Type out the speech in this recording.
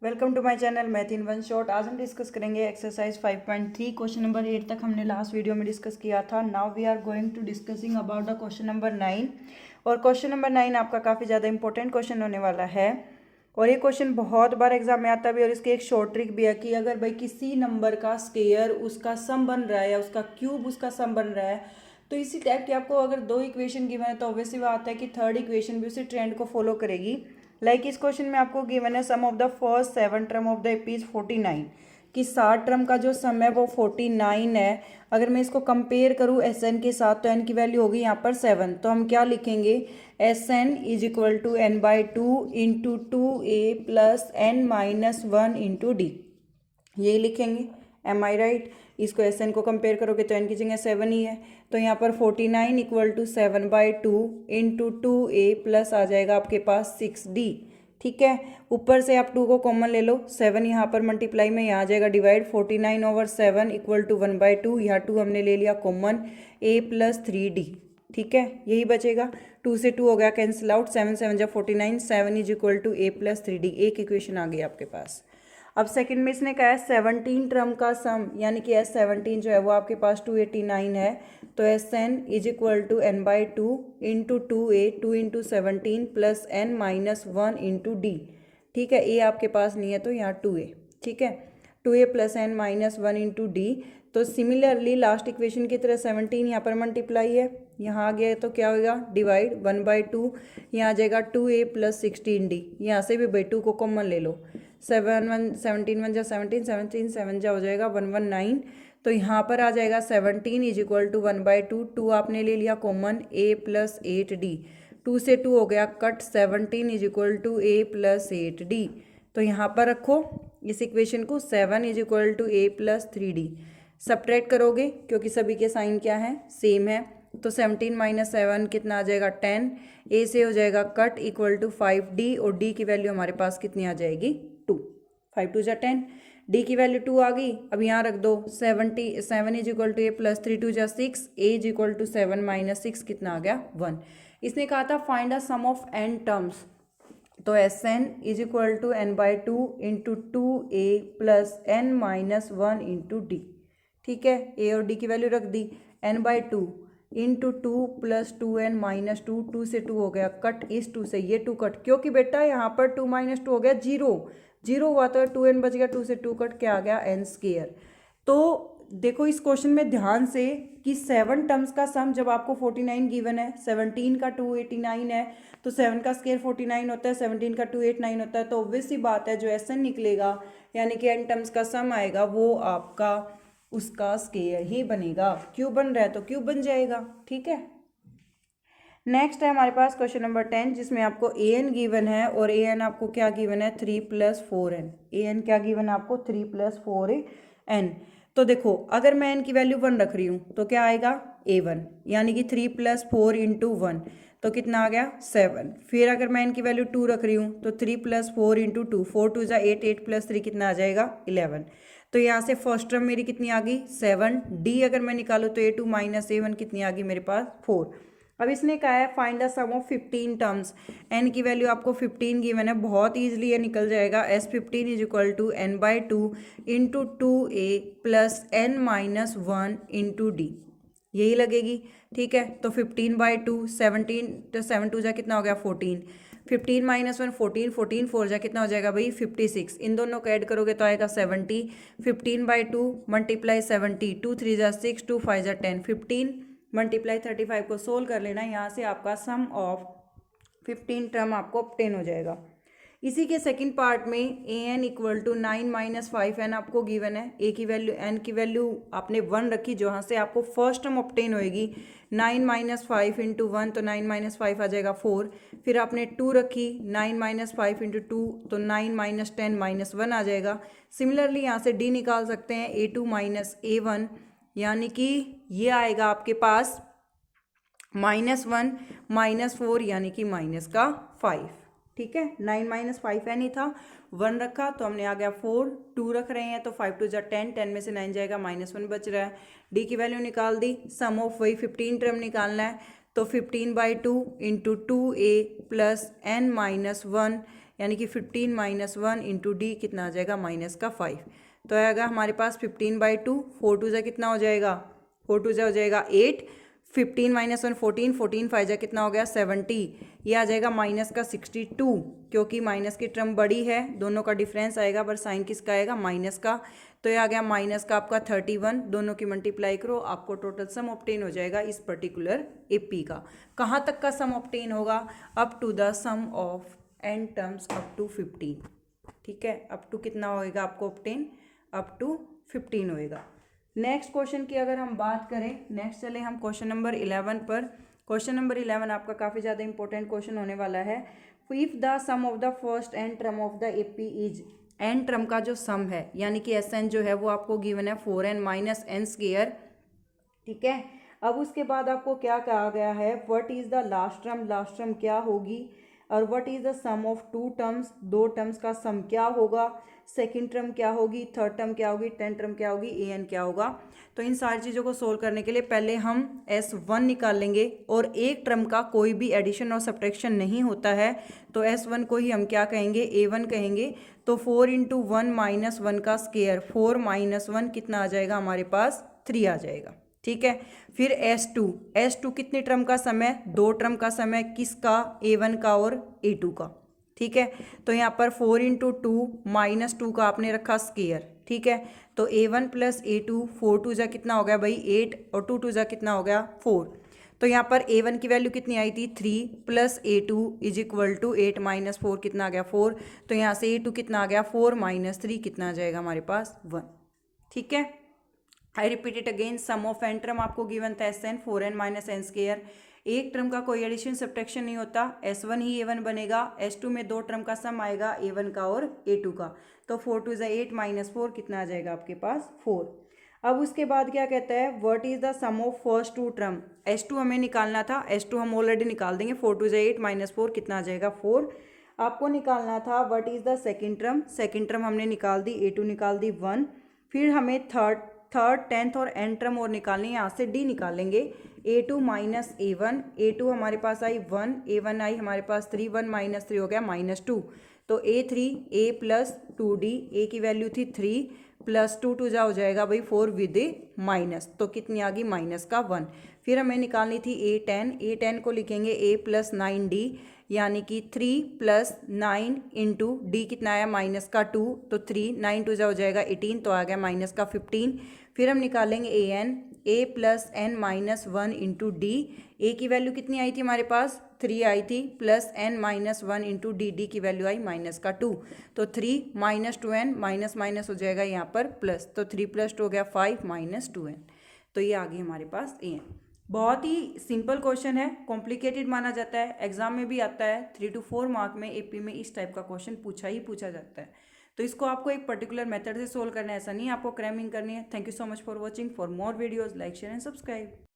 Welcome to my channel math in one shot. आज हम discuss करेंगे एक्सरसाइज 5.3 क्वेश्चन नंबर 8 तक हमने लास्ट वीडियो में डिस्कस किया था। Now we are going to discussing about the question number 9। और क्वेश्चन नंबर 9 आपका काफ़ी ज़्यादा इंपॉर्टेंट क्वेश्चन होने वाला है और ये क्वेश्चन बहुत बार एग्जाम में आता भी। और इसकी एक शॉर्ट ट्रिक भी है कि अगर भाई किसी नंबर का स्क्वायर उसका सम बन रहा है या उसका क्यूब उसका सम बन रहा है, तो इसी टाइप की आपको अगर दो इक्वेशन गिवन है तो ऑब्वियसली बात है कि थर्ड इक्वेशन भी उसी ट्रेंड को फॉलो करेगी। इस क्वेश्चन में आपको गिवन है sum of the first 7 term of the AP is 49, कि 7 टर्म का जो सम है वो 49 है। अगर मैं इसको कंपेयर करूँ एस एन के साथ तो एन की वैल्यू होगी यहाँ पर 7। तो हम क्या लिखेंगे, S N is equal to N by two into 2a plus N minus 1 into D, यही लिखेंगे। Am I right. इसको एस एन को कंपेयर करोगे तो एन की जगह 7 ही है, तो यहाँ पर 49 equal to 7/2 into 2a plus आ जाएगा आपके पास 6d। ठीक है, ऊपर से आप 2 को कॉमन ले लो, 7 यहाँ पर मल्टीप्लाई में यहाँ आ जाएगा डिवाइड, 49/7 इक्वल टू 1/2, यहाँ 2 हमने ले लिया कॉमन, a प्लस 3d। ठीक है, यही बचेगा। 2 से 2 हो गया कैंसिल आउट, 7 7 जा 49, 7 is equal to a plus 3d। एक इक्वेशन आ गई आपके पास। अब सेकंड में इसने कहा है 17 टर्म का सम, यानी कि एस 17 जो है वो आपके पास 289 है। तो S N is equal to N by two into 2a 2 into 17 plus N minus 1 into D. ठीक है, ए आपके पास नहीं है तो यहाँ 2a। ठीक है, 2a plus N minus 1 into D. तो सिमिलरली लास्ट इक्वेशन की तरह 17 यहाँ पर मल्टीप्लाई है, यहाँ आ गया तो क्या होगा डिवाइड, 1/2 यहाँ आ जाएगा 2a प्लस 16d। यहाँ से भी बाई 2 को कॉमन ले लो, 17 1 जा 17, 17 7 जा हो जाएगा 119। तो यहाँ पर आ जाएगा 17 इज इक्वल टू 1/2, 2 आपने ले लिया कॉमन, a प्लस 8d। 2 से 2 हो गया cut, 17 is equal to a plus 8d। तो यहाँ पर रखो इस इक्वेशन को, 7 is equal to a plus 3d। Subtract करोगे क्योंकि सभी के साइन क्या है, सेम है। तो 17 माइनस 7 कितना आ जाएगा 10, a से हो जाएगा कट इक्वल टू 5d और d की वैल्यू हमारे पास कितनी आ जाएगी 2, 5 2 जा 10, d की वैल्यू 2 आ गई। अब यहाँ रख दो 7 is equal to a plus 3 2 जा 6, a is equal to 7 minus 6 कितना आ गया 1। इसने कहा था find the sum of n terms, तो S N is equal to N by two into 2a plus N minus 1 into D. ठीक है, a और d की वैल्यू रख दी, n/2 into 2 plus 2n minus 2, 2 से 2 हो गया कट, इस 2 से ये 2 कट, क्योंकि बेटा यहाँ पर 2 माइनस 2 हो गया 0, 0 हुआ तो 2n बच गया, 2 से 2 कट क्या आ गया n स्क्वायर। तो देखो इस क्वेश्चन में ध्यान से कि 7 टर्म्स का सम जब आपको 49 गिवन है, 17 का 289 है, तो 7 का स्क्वायर 49 होता है, 17 का 289 होता है। तो ऑब्वियस सी बात है जो एस एन निकलेगा यानी कि n टर्म्स का सम आएगा वो आपका उसका स्क्वायर ही बनेगा। क्यूब बन रहा है तो क्यूब बन जाएगा। ठीक है, नेक्स्ट है हमारे पास क्वेश्चन नंबर 10, जिसमें आपको ए एन गिवन है और ए एन आपको क्या गिवन है 3 प्लस 4n। ए एन क्या गिवन है आपको 3 प्लस 4n। तो देखो अगर मैं n की वैल्यू 1 रख रही हूँ तो क्या आएगा a1, यानी कि 3 प्लस 4 इंटू 1 तो कितना आ गया 7। फिर अगर मैं n की वैल्यू 2 रख रही हूँ तो 3 प्लस 4 इंटू 2, 4 2 जा 8, 8 प्लस 3 कितना आ जाएगा 11। तो यहाँ से फर्स्ट टर्म मेरी कितनी आ गई 7, डी अगर मैं निकालूँ तो a2 माइनस a1 कितनी आ गई मेरे पास 4। अब इसने कहा है find the sum of 15 terms, n की वैल्यू आपको 15 गिवन है, बहुत ईजिली ये निकल जाएगा। s15 is equal to N by two into 2a plus N minus 1 into D, यही लगेगी। ठीक है, तो 15/2 17, तो 7 2 जा कितना हो गया 14, 15 माइनस 1 14, 14 4 जा कितना हो जाएगा भाई 56। इन दोनों को ऐड करोगे तो आएगा 70, 15/2 मल्टीप्लाई 70, 2 3 जा 6, 2 5 जा 10, 15 मल्टीप्लाई 35 को सोल्व कर लेना, यहाँ से आपका सम ऑफ 15 टर्म आपको ऑब्टेन हो जाएगा। इसी के सेकंड पार्ट में A N equal to 9 minus 5n आपको गिवन है। ए की वैल्यू एन की वैल्यू आपने 1 रखी, जहाँ से आपको फर्स्ट टर्म ऑब्टेन होएगी 9 माइनस 5 इंटू 1, तो 9 माइनस 5 आ जाएगा 4। फिर आपने 2 रखी, 9 माइनस 5 इंटू 2 तो 9 माइनस 10 माइनस 1 आ जाएगा। सिमिलरली यहाँ से डी निकाल सकते हैं a2 माइनस a1, यानी कि ये आएगा आपके पास -1 -4 यानी कि -5। ठीक है, 9 माइनस 5 एन ही था, 1 रखा तो हमने आ गया 4, 2 रख रहे हैं तो 5 2 जा 10, 10 में से 9 जाएगा -1 बच रहा है। डी की वैल्यू निकाल दी, सम ऑफ वही 15 टर्म निकालना है, तो 15/2 into 2a plus n minus 1 यानी कि 15 माइनस 1 इंटू डी कितना आ जाएगा माइनस का 5। तो आएगा हमारे पास 15/2, 4 टू जा कितना हो जाएगा, 4 टू जा हो जाएगा 8, 15 माइनस 1 14, 14 5 जा कितना हो गया 70, ये आ जाएगा माइनस का 62, क्योंकि माइनस की टर्म बड़ी है, दोनों का डिफरेंस आएगा, पर साइन किसका आएगा माइनस का। तो ये आ गया माइनस का आपका 31, दोनों की मल्टीप्लाई करो, आपको टोटल सम ऑब्टेन हो जाएगा इस पर्टिकुलर एपी का। कहाँ तक का सम ऑब्टेन होगा, up to the sum of n terms up to 15, ठीक है, अप टू कितना होएगा आपको ऑब्टेन, अप टू 15 होएगा। नेक्स्ट क्वेश्चन की अगर हम बात करें, नेक्स्ट चले हम क्वेश्चन नंबर 11 पर। क्वेश्चन नंबर 11 आपका काफ़ी ज़्यादा इंपॉर्टेंट क्वेश्चन होने वाला है। If the sum of the first N term of the AP is, N term का जो सम है यानी कि एस एन जो है वो आपको गिवन है 4n माइनस एन स्क्वायर, ठीक है। अब उसके बाद आपको क्या कहा गया है, what is the last term, last term क्या होगी, और what is the sum of two terms, दो टर्म्स का सम क्या होगा, सेकंड टर्म क्या होगी, थर्ड टर्म क्या होगी, टेंथ टर्म क्या होगी, ए एन क्या होगा। तो इन सारी चीज़ों को सोल्व करने के लिए पहले हम S1 निकाल लेंगे, और एक टर्म का कोई भी एडिशन और सब्ट्रैक्शन नहीं होता है, तो S1 को ही हम क्या कहेंगे, A1 कहेंगे। तो 4 इंटू 1 माइनस 1 का स्क्वायर, 4 माइनस 1 कितना आ जाएगा हमारे पास 3 आ जाएगा, ठीक है। फिर S2 कितने टर्म का सम है, दो टर्म का सम है, किसका, A1 का और A2 का, ठीक है। तो यहाँ पर 4 इंटू 2 माइनस 2 का आपने रखा स्क्वायर, ठीक है। तो A1 प्लस A2, 4 टू जा कितना हो गया भाई 8, और 2 टू जा कितना हो गया 4। तो यहाँ पर A1 की वैल्यू कितनी आई थी 3, plus A2 is equal to 8 minus 4 कितना आ गया 4। तो यहाँ से A2 कितना आ गया 4 माइनस 3 कितना आ जाएगा हमारे पास 1, ठीक है। I repeat it again, sum of N term आपको गिवन था S N 4n minus N square, एक टर्म का कोई एडिशन सब्ट्रैक्शन नहीं होता, S1 ही A1 बनेगा, S2 में दो टर्म का सम आएगा A1 का और A2 का। तो 4 टू ज़ा 8 माइनस 4 कितना आ जाएगा आपके पास 4। अब उसके बाद क्या कहता है, what is the sum of first two term, S2 हमें निकालना था, S2 हम ऑलरेडी निकाल देंगे, 4 टू ज़ा 8 माइनस 4 कितना आ जाएगा 4। आपको निकालना था what is the second term, second term हमने निकाल दी, A2 निकाल दी 1। फिर हमें थर्ड, टेंथ और एन टर्म और निकालनी है, यहाँ से डी निकालेंगे, A2 माइनस A1, A2 हमारे पास आई 1, A1 आई हमारे पास 3, 1 माइनस 3 हो गया माइनस 2। तो A3 A plus 2D, A की वैल्यू थी 3 प्लस 2 टू जा हो जाएगा भाई 4 विद माइनस, तो कितनी आ गई माइनस का 1। फिर हमें निकालनी थी A10 को लिखेंगे A प्लस 9D, यानी कि 3 प्लस 9 इंटू डी कितना आया माइनस का 2, तो 3 9 टू जा हो जाएगा 18, तो आ गया माइनस का 15। फिर हम निकालेंगे A plus n minus 1 into D, A की वैल्यू कितनी आई थी हमारे पास 3 आई थी, plus n minus 1 into D की वैल्यू आई माइनस का 2, तो 3 माइनस 2n माइनस माइनस हो जाएगा यहाँ पर प्लस, तो 3 प्लस 2 हो गया 5 माइनस 2n, तो ये आ गई हमारे पास an। बहुत ही सिंपल क्वेश्चन है, कॉम्प्लिकेटेड माना जाता है, एग्जाम में भी आता है, 3 to 4 मार्क में एपी में इस टाइप का क्वेश्चन पूछा जाता है। तो इसको आपको एक पर्टिकुलर मेथड से सोल्व करना है, ऐसा नहीं आपको क्रैमिंग करनी है। Thank you so much for watching, for more videos like share and subscribe.